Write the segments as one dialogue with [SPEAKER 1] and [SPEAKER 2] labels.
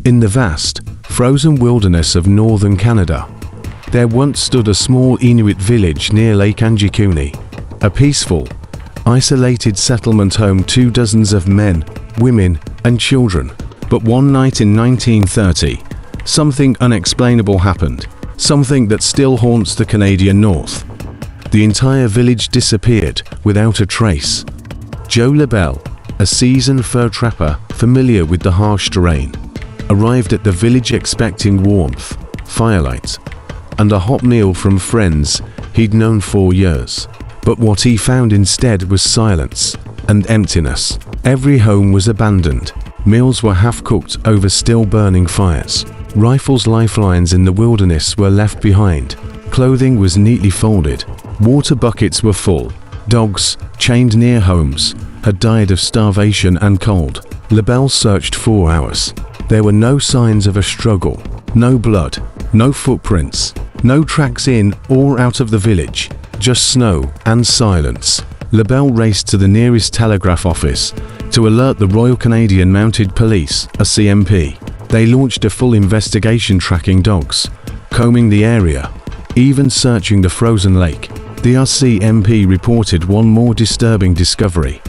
[SPEAKER 1] In the vast, frozen wilderness of northern Canada, there once stood a small Inuit village near Lake Anjikuni, a peaceful, isolated settlement home to dozens of men, women, and children. But one night in 1930, something unexplainable happened, something that still haunts the Canadian North. The entire village disappeared without a trace. Joe LaBelle, a seasoned fur trapper familiar with the harsh terrain, arrived at the village expecting warmth, firelight, and a hot meal from friends he'd known for years. But what he found instead was silence and emptiness. Every home was abandoned. Meals were half-cooked over still-burning fires. Rifles' lifelines in the wilderness were left behind. Clothing was neatly folded. Water buckets were full. Dogs, chained near homes, had died of starvation and cold. LaBelle searched for hours. There were no signs of a struggle. No blood. No footprints. No tracks in or out of the village. Just snow and silence. LaBelle raced to the nearest telegraph office to alert the Royal Canadian Mounted Police, a CMP. They launched a full investigation, tracking dogs, combing the area, even searching the frozen lake. The RCMP reported one more disturbing discovery.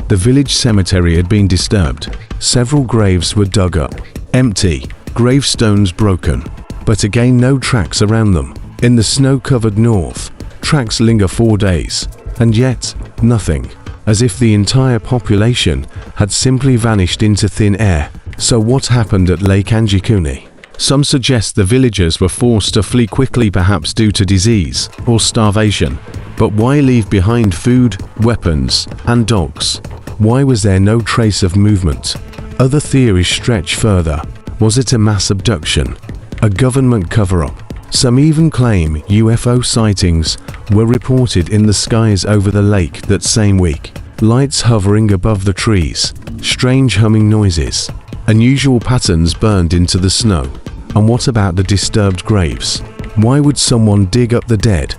[SPEAKER 1] The village cemetery had been disturbed. Several graves were dug up, empty, gravestones broken, but again no tracks around them. In the snow-covered north, tracks linger for days, and yet nothing, as if the entire population had simply vanished into thin air. So what happened at Lake Anjikuni? Some suggest the villagers were forced to flee quickly, perhaps due to disease or starvation. But why leave behind food, weapons, and dogs? Why was there no trace of movement? Other theories stretch further. Was it a mass abduction? A government cover-up? Some even claim UFO sightings were reported in the skies over the lake that same week. Lights hovering above the trees, strange humming noises, unusual patterns burned into the snow. And what about the disturbed graves? Why would someone dig up the dead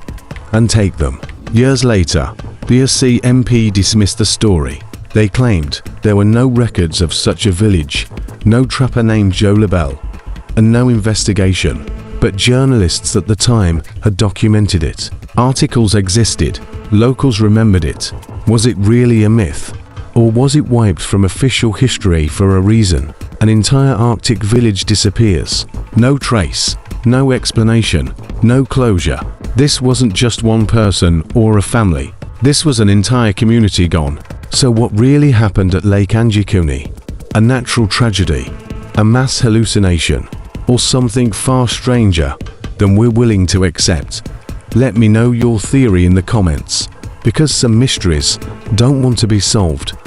[SPEAKER 1] and take them? Years later, the RCMP dismissed the story. They claimed there were no records of such a village, no trapper named Joe LaBelle, and no investigation. But journalists at the time had documented it. Articles existed. Locals remembered it. Was it really a myth? Or was it wiped from official history for a reason? An entire Arctic village disappears. No trace, no explanation, no closure. This wasn't just one person or a family. This was an entire community gone. So what really happened at Lake Anjikuni? A natural tragedy? A mass hallucination? Or something far stranger than we're willing to accept? Let me know your theory in the comments, because some mysteries don't want to be solved.